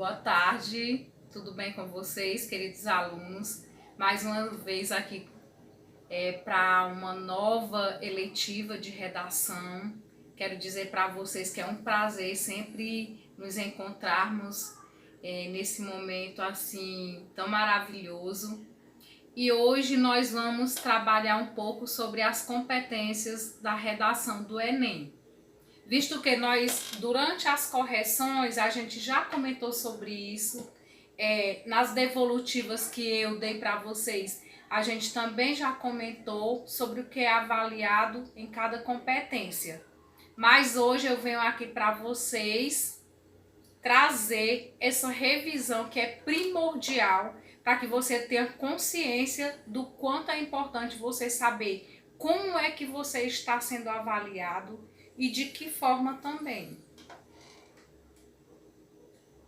Boa tarde, tudo bem com vocês, queridos alunos? Mais uma vez aqui para uma nova eletiva de redação. Quero dizer para vocês que é um prazer sempre nos encontrarmos nesse momento assim tão maravilhoso. E hoje nós vamos trabalhar um pouco sobre as competências da redação do Enem. Visto que nós, durante as correções, a gente já comentou sobre isso, nas devolutivas que eu dei para vocês, a gente também já comentou sobre o que é avaliado em cada competência. Mas hoje eu venho aqui para vocês trazer essa revisão que é primordial para que você tenha consciência do quanto é importante você saber como é que você está sendo avaliado e de que forma também.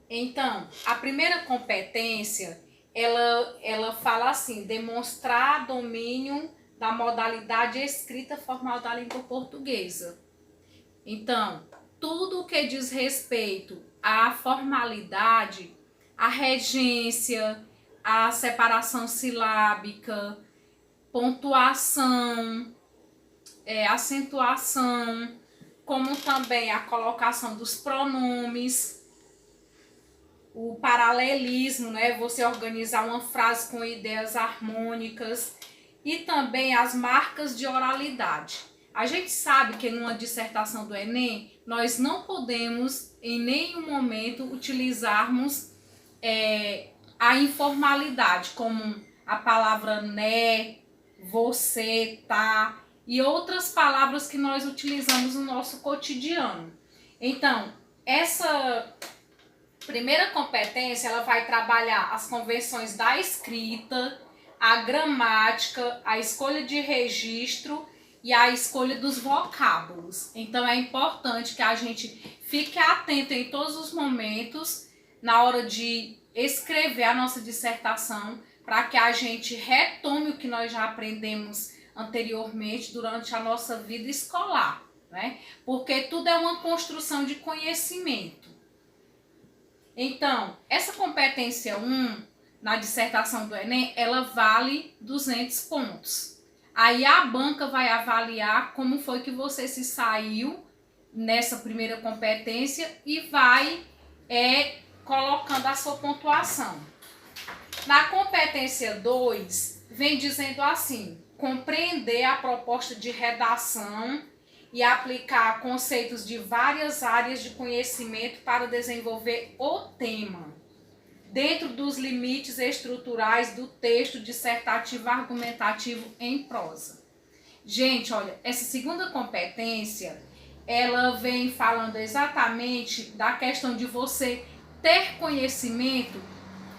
Então, a primeira competência, ela fala assim, demonstrar domínio da modalidade escrita formal da língua portuguesa. Então, tudo o que diz respeito à formalidade, à regência, à separação silábica, pontuação, acentuação, como também a colocação dos pronomes, o paralelismo, né? Você organizar uma frase com ideias harmônicas e também as marcas de oralidade. A gente sabe que numa dissertação do Enem, nós não podemos em nenhum momento utilizarmos a informalidade, como a palavra né, você, tá, e outras palavras que nós utilizamos no nosso cotidiano. Então, essa primeira competência, ela vai trabalhar as convenções da escrita, a gramática, a escolha de registro e a escolha dos vocábulos. Então, é importante que a gente fique atento em todos os momentos, na hora de escrever a nossa dissertação, para que a gente retome o que nós já aprendemos anteriormente durante a nossa vida escolar, né? Porque tudo é uma construção de conhecimento. Então, essa competência 1 na dissertação do Enem, ela vale 200 pontos. Aí a banca vai avaliar como foi que você se saiu nessa primeira competência e vai colocando a sua pontuação. Na competência 2, vem dizendo assim, compreender a proposta de redação e aplicar conceitos de várias áreas de conhecimento para desenvolver o tema, dentro dos limites estruturais do texto dissertativo argumentativo em prosa. Gente, olha, essa segunda competência, ela vem falando exatamente da questão de você ter conhecimento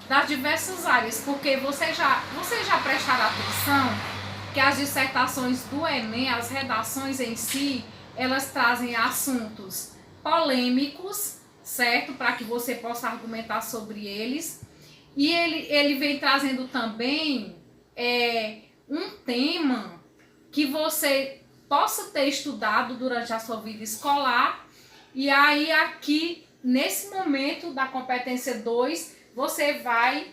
das diversas áreas, porque vocês já prestaram atenção que as dissertações do Enem, as redações em si, elas trazem assuntos polêmicos, certo? Para que você possa argumentar sobre eles. E ele vem trazendo também um tema que você possa ter estudado durante a sua vida escolar. E aí aqui, nesse momento da competência 2, você vai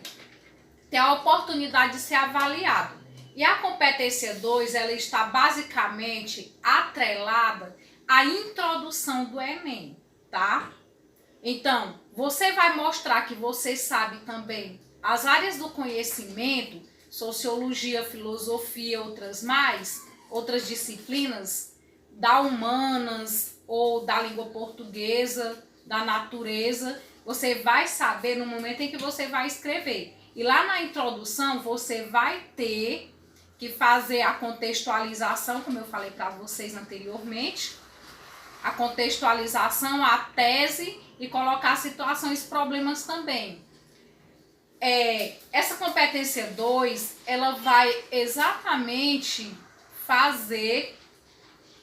ter a oportunidade de ser avaliado. E a competência 2, ela está basicamente atrelada à introdução do Enem, tá? Então, você vai mostrar que você sabe também as áreas do conhecimento, sociologia, filosofia, outras disciplinas, da humanas ou da língua portuguesa, da natureza. Você vai saber no momento em que você vai escrever. E lá na introdução você vai ter que fazer a contextualização, como eu falei para vocês anteriormente, a contextualização, a tese e colocar situações, problemas também. Essa competência 2, ela vai exatamente fazer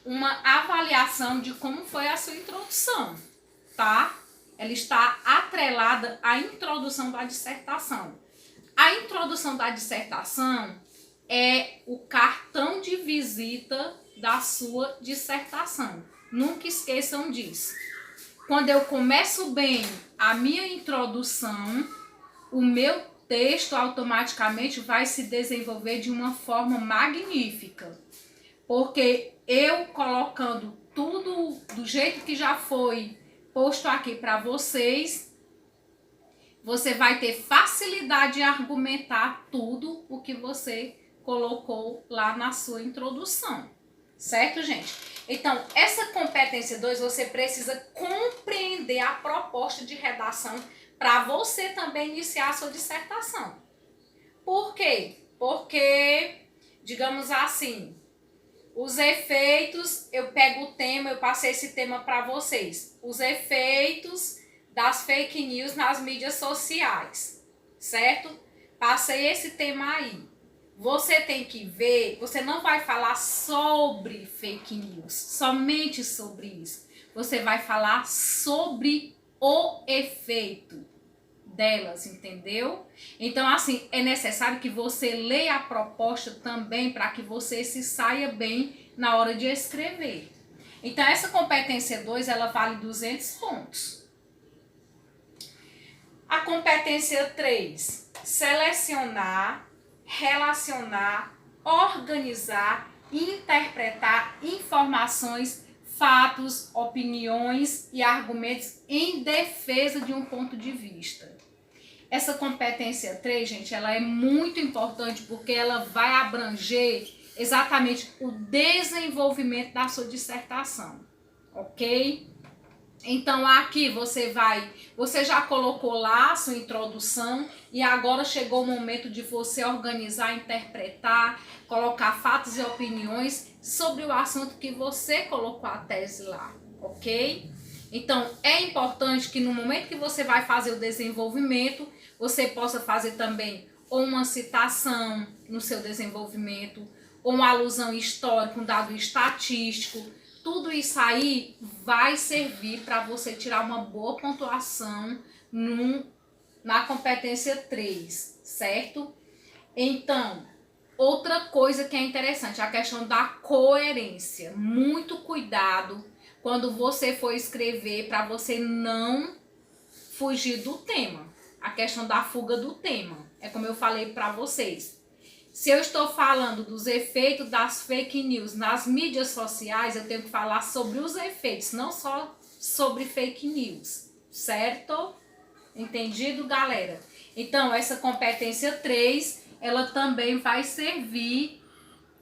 uma avaliação de como foi a sua introdução, tá? Ela está atrelada à introdução da dissertação. A introdução da dissertação é o cartão de visita da sua dissertação. Nunca esqueçam disso. quando eu começo bem a minha introdução, o meu texto automaticamente vai se desenvolver de uma forma magnífica. Porque eu colocando tudo do jeito que já foi posto aqui para vocês, você vai ter facilidade em argumentar tudo o que você colocou lá na sua introdução. Certo, gente? Então, essa competência 2, você precisa compreender a proposta de redação para você também iniciar a sua dissertação. Por quê? Porque, digamos assim, os efeitos, eu pego o tema, eu passei esse tema para vocês. Os efeitos das fake news nas mídias sociais, certo? Passei esse tema aí. Você tem que ver, você não vai falar sobre fake news, somente sobre isso. Você vai falar sobre o efeito delas, entendeu? Então, assim, é necessário que você leia a proposta também para que você se saia bem na hora de escrever. Então, essa competência 2, ela vale 200 pontos. A competência 3, selecionar, relacionar, organizar e interpretar informações, fatos, opiniões e argumentos em defesa de um ponto de vista. Essa competência 3, gente, ela é muito importante porque ela vai abranger exatamente o desenvolvimento da sua dissertação, ok? Então aqui você já colocou lá a sua introdução e agora chegou o momento de você organizar, interpretar, colocar fatos e opiniões sobre o assunto que você colocou a tese lá, ok? Então é importante que no momento que você vai fazer o desenvolvimento, você possa fazer também ou uma citação no seu desenvolvimento, ou uma alusão histórica, um dado estatístico. Tudo isso aí vai servir para você tirar uma boa pontuação na competência 3, certo? Então, outra coisa que é interessante, a questão da coerência. Muito cuidado quando você for escrever para você não fugir do tema. A questão da fuga do tema. É como eu falei para vocês. Se eu estou falando dos efeitos das fake news nas mídias sociais, eu tenho que falar sobre os efeitos, não só sobre fake news, certo? Entendido, galera? Então, essa competência 3, ela também vai servir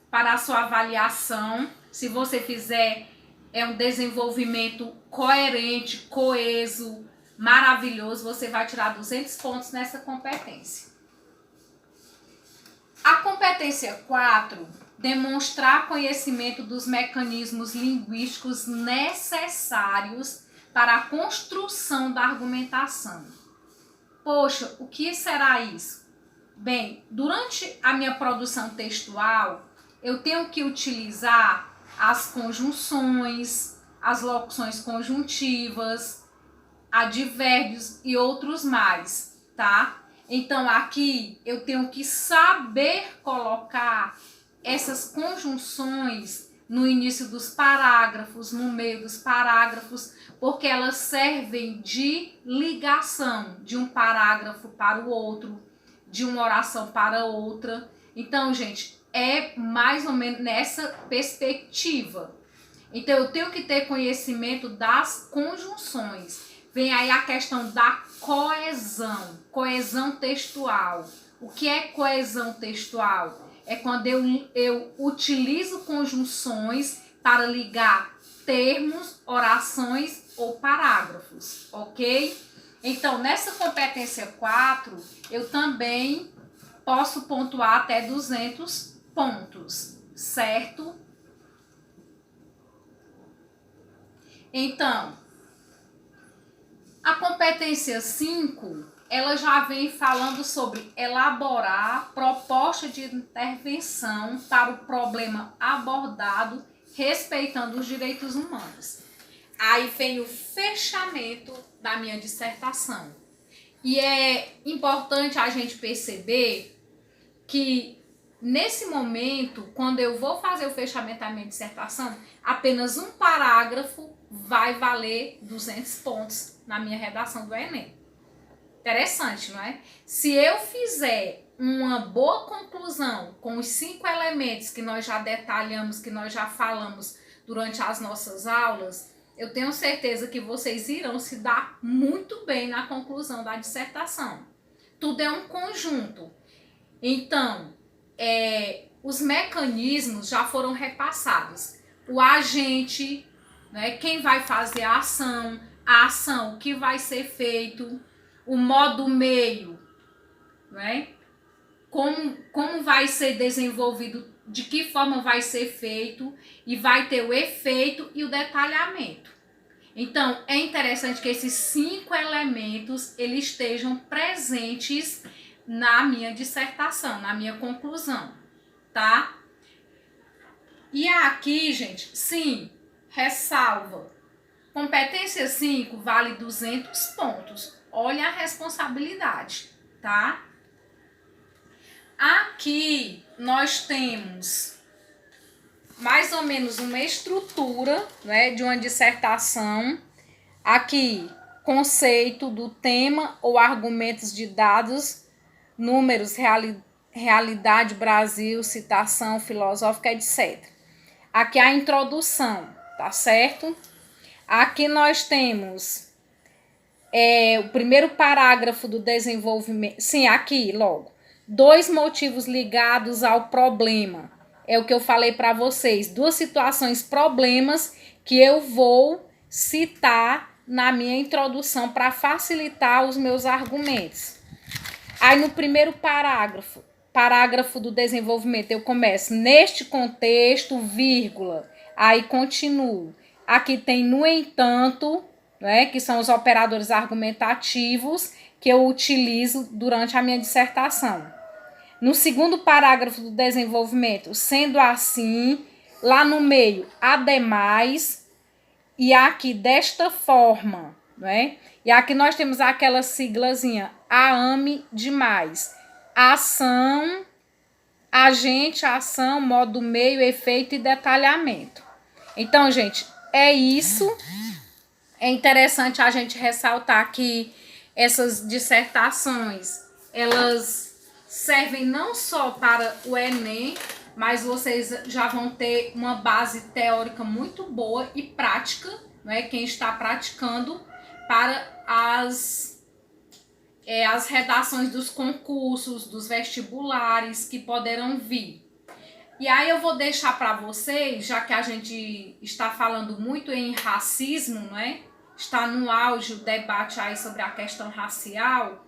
para a sua avaliação. Se você fizer um desenvolvimento coerente, coeso, maravilhoso, você vai tirar 200 pontos nessa competência. A competência 4, demonstrar conhecimento dos mecanismos linguísticos necessários para a construção da argumentação. Poxa, o que será isso? Bem, durante a minha produção textual, eu tenho que utilizar as conjunções, as locuções conjuntivas, advérbios e outros mais, tá? Então, aqui eu tenho que saber colocar essas conjunções no início dos parágrafos, no meio dos parágrafos, porque elas servem de ligação de um parágrafo para o outro, de uma oração para outra. Então, gente, é mais ou menos nessa perspectiva. Então, eu tenho que ter conhecimento das conjunções. Vem aí a questão da coesão, coesão textual. O que é coesão textual? É quando eu utilizo conjunções para ligar termos, orações ou parágrafos, ok? Então, nessa competência 4, eu também posso pontuar até 200 pontos, certo? Então, a competência 5, ela já vem falando sobre elaborar proposta de intervenção para o problema abordado, respeitando os direitos humanos. Aí vem o fechamento da minha dissertação. E é importante a gente perceber que nesse momento, quando eu vou fazer o fechamento da minha dissertação, apenas um parágrafo vai valer 200 pontos na minha redação do Enem. Interessante, não é? Se eu fizer uma boa conclusão com os 5 elementos que nós já detalhamos, que nós já falamos durante as nossas aulas, eu tenho certeza que vocês irão se dar muito bem na conclusão da dissertação. Tudo é um conjunto. Então, os mecanismos já foram repassados. O agente, né, quem vai fazer a ação, o que vai ser feito, o modo meio, né? Como vai ser desenvolvido, de que forma vai ser feito, e vai ter o efeito e o detalhamento. Então, é interessante que esses 5 elementos eles estejam presentes na minha dissertação, na minha conclusão, tá? E aqui, gente, sim, ressalva. Competência 5 vale 200 pontos. Olha a responsabilidade, tá? Aqui nós temos mais ou menos uma estrutura, né, de uma dissertação. Aqui, conceito do tema ou argumentos de dados, números, realidade, Brasil, citação filosófica, etc. Aqui a introdução, tá certo? Aqui nós temos o primeiro parágrafo do desenvolvimento. Sim, aqui logo. 2 motivos ligados ao problema. É o que eu falei para vocês. 2 situações, problemas que eu vou citar na minha introdução para facilitar os meus argumentos. Aí no primeiro parágrafo do desenvolvimento, eu começo neste contexto, vírgula, aí continuo. Aqui tem no entanto, né, que são os operadores argumentativos que eu utilizo durante a minha dissertação. No segundo parágrafo do desenvolvimento, sendo assim, lá no meio, ademais, e aqui desta forma, né? E aqui nós temos aquela siglazinha, AAME demais. Ação, agente, ação, modo meio, efeito e detalhamento. Então, gente, é isso. É interessante a gente ressaltar que essas dissertações, elas servem não só para o Enem, mas vocês já vão ter uma base teórica muito boa e prática, né? Quem está praticando para as redações dos concursos, dos vestibulares que poderão vir. E aí eu vou deixar para vocês, já que a gente está falando muito em racismo, né? Está no auge o debate aí sobre a questão racial.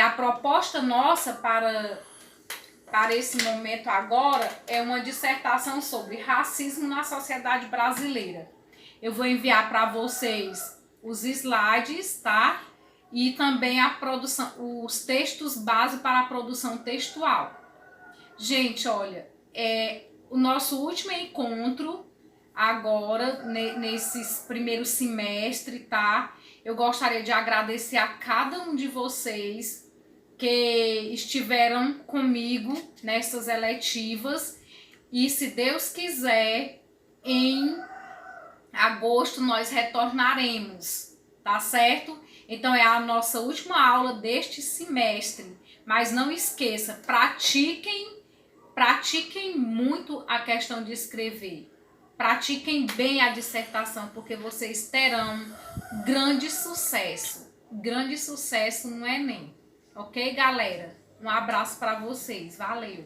A proposta nossa para esse momento agora é uma dissertação sobre racismo na sociedade brasileira. Eu vou enviar para vocês os slides, tá? E também os textos base para a produção textual. Gente, olha, o nosso último encontro agora, nesse primeiro semestre, tá? Eu gostaria de agradecer a cada um de vocês que estiveram comigo nessas eletivas. E se Deus quiser, em agosto nós retornaremos, tá certo? Então é a nossa última aula deste semestre. Mas não esqueça, pratiquem muito a questão de escrever. Pratiquem bem a dissertação, porque vocês terão grande sucesso no Enem. Ok, galera? Um abraço para vocês. Valeu!